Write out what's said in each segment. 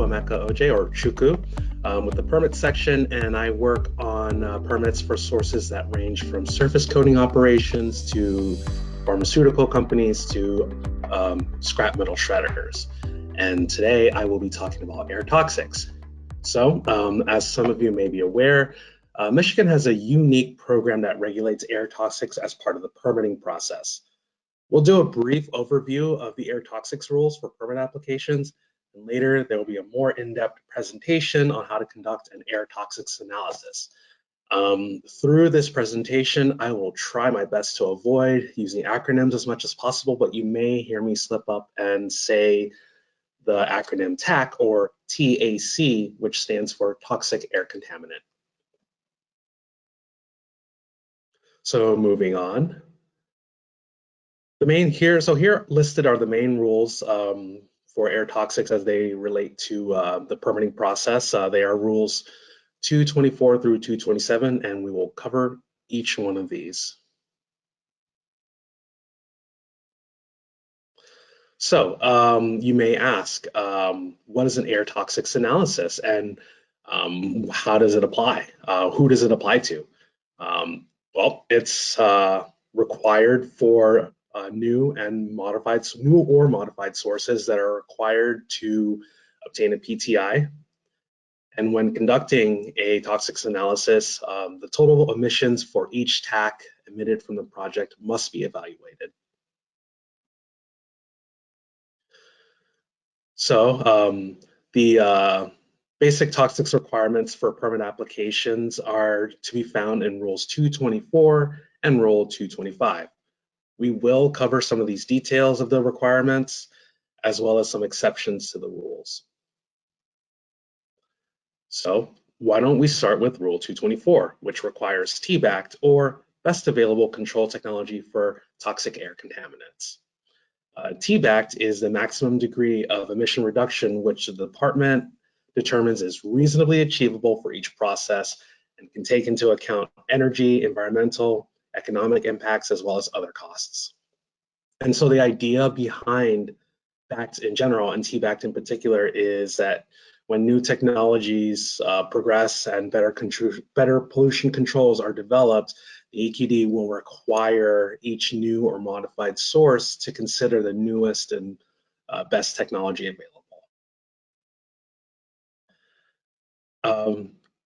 Chukwuemeka Oje, or Chuku, with the permit section, and I work on permits for sources that range from surface coating operations to pharmaceutical companies to scrap metal shredders. And today I will be talking about air toxics. So, as some of you may be aware, Michigan has a unique program that regulates air toxics as part of the permitting process. We'll do a brief overview of the air toxics rules for permit applications, and later there will be a more in-depth presentation on how to conduct an air toxics analysis. Through this presentation, I will try my best to avoid using acronyms as much as possible, but you may hear me slip up and say the acronym TAC, or TAC, which stands for Toxic Air Contaminant. So moving on. Here listed are the main rules for air toxics as they relate to the permitting process. They are rules 224 through 227, and we will cover each one of these. So you may ask, what is an air toxics analysis, and how does it apply? Who does it apply to? Well, it's required for new or modified sources that are required to obtain a PTI. And when conducting a toxics analysis, the total emissions for each TAC emitted from the project must be evaluated. So the basic toxics requirements for permit applications are to be found in Rules 224 and Rule 225. We will cover some of these details of the requirements, as well as some exceptions to the rules. So why don't we start with Rule 224, which requires TBACT, or Best Available Control Technology for Toxic Air Contaminants. TBACT is the maximum degree of emission reduction which the department determines is reasonably achievable for each process and can take into account energy, environmental, economic impacts, as well as other costs. And so the idea behind BACT in general and TBACT in particular is that when new technologies progress and better pollution controls are developed, the EQD will require each new or modified source to consider the newest and best technology available.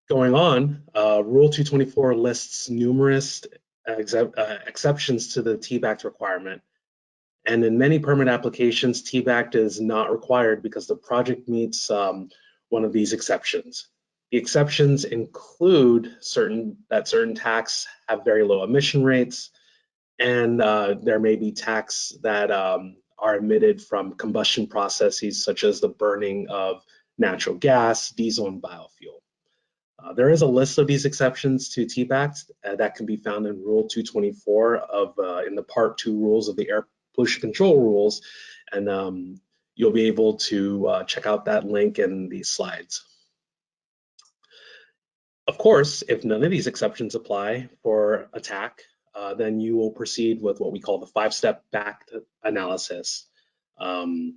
Going on, Rule 224 lists numerous exceptions to the TBACT requirement. And in many permit applications, TBACT is not required because the project meets one of these exceptions. The exceptions include certain TACs have very low emission rates, and there may be TACs that are emitted from combustion processes such as the burning of natural gas, diesel, and biofuel. There is a list of these exceptions to TBACT that can be found in Rule 224 in the Part 2 rules of the Air Pollution Control Rules, and you'll be able to check out that link in these slides. Of course, if none of these exceptions apply for a TAC, then you will proceed with what we call the 5-step BACT analysis. And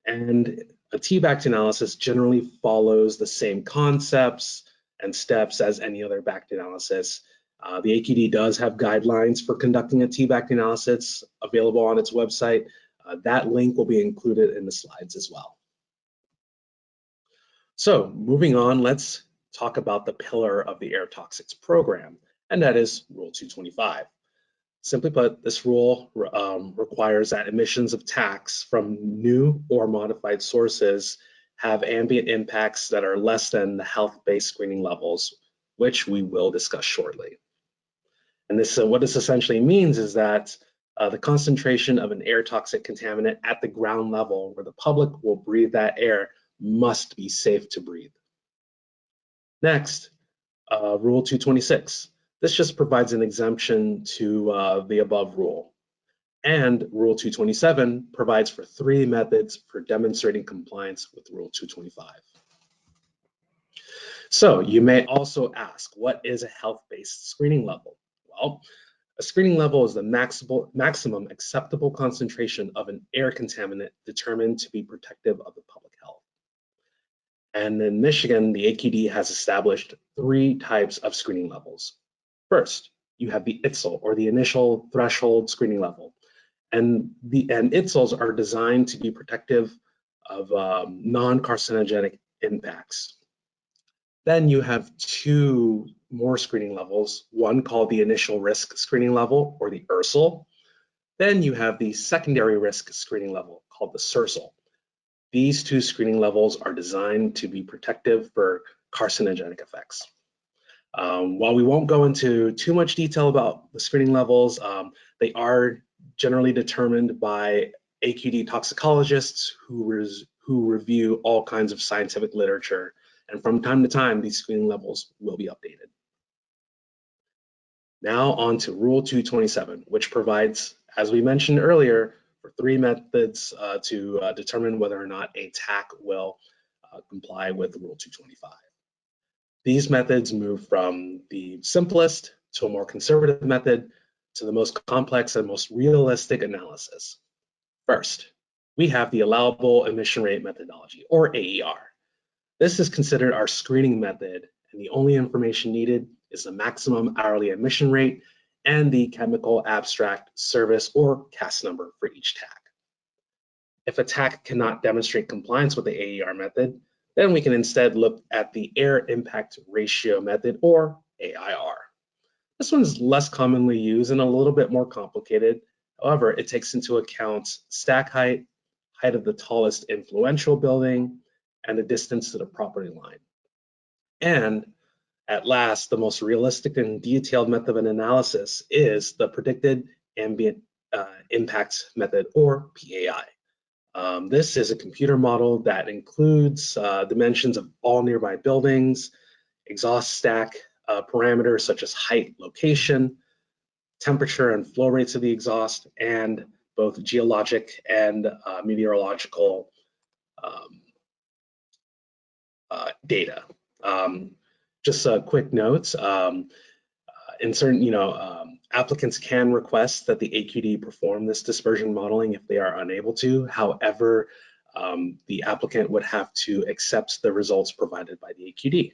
a TBACT analysis generally follows the same concepts and steps as any other BACT analysis. The AQD does have guidelines for conducting a TBACT analysis available on its website. That link will be included in the slides as well. So moving on, let's talk about the pillar of the air toxics program, and that is Rule 225. Simply put, this rule requires that emissions of TACs from new or modified sources have ambient impacts that are less than the health-based screening levels, which we will discuss shortly. And what this essentially means is that the concentration of an air toxic contaminant at the ground level where the public will breathe that air must be safe to breathe. Next, Rule 226. This just provides an exemption to the above rule. And Rule 227 provides for 3 methods for demonstrating compliance with Rule 225. So you may also ask, what is a health-based screening level? Well, a screening level is the maximum acceptable concentration of an air contaminant determined to be protective of the public health. And in Michigan, the AQD has established 3 types of screening levels. First, you have the ITSL, or the initial threshold screening level. And ITSLs are designed to be protective of non-carcinogenic impacts. Then you have 2 more screening levels, one called the initial risk screening level, or the IRSL. Then you have the secondary risk screening level, called the SIRSL. These 2 screening levels are designed to be protective for carcinogenic effects. While we won't go into too much detail about the screening levels, they are generally determined by AQD toxicologists who review all kinds of scientific literature, and from time to time, these screening levels will be updated. Now on to Rule 227, which provides, as we mentioned earlier, for 3 methods to determine whether or not a TAC will comply with Rule 225. These methods move from the simplest to a more conservative method to the most complex and most realistic analysis. First, we have the allowable emission rate methodology, or AER. This is considered our screening method, and the only information needed is the maximum hourly emission rate and the chemical abstract service, or CAS number, for each TAC. If a TAC cannot demonstrate compliance with the AER method, then we can instead look at the air impact ratio method, or AIR. This one is less commonly used and a little bit more complicated. However, it takes into account stack height, height of the tallest influential building, and the distance to the property line. And at last, the most realistic and detailed method of an analysis is the predicted ambient impact method, or PAI. This is a computer model that includes dimensions of all nearby buildings, exhaust stack parameters such as height, location, temperature and flow rates of the exhaust, and both geologic and meteorological data. Just a quick note, in certain, applicants can request that the AQD perform this dispersion modeling if they are unable to. However, the applicant would have to accept the results provided by the AQD.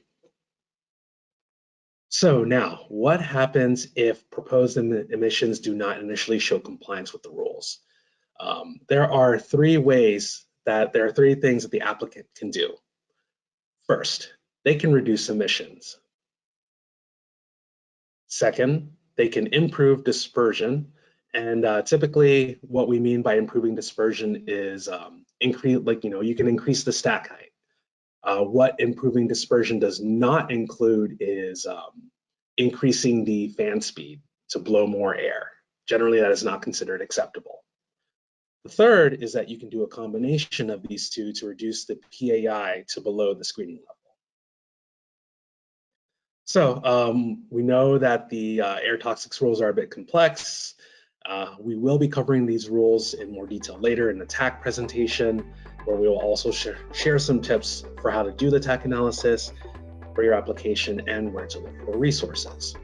So now, what happens if proposed emissions do not initially show compliance with the rules? There are 3 things that the applicant can do. First, they can reduce emissions. Second, they can improve dispersion, and typically what we mean by improving dispersion is you can increase the stack height. What improving dispersion does not include is increasing the fan speed to blow more air. Generally, that is not considered acceptable. The third is that you can do a combination of these 2 to reduce the PAI to below the screening level. So we know that the air toxics rules are a bit complex. We will be covering these rules in more detail later in the TAC presentation, where we will also share some tips for how to do the TAC analysis for your application and where to look for resources.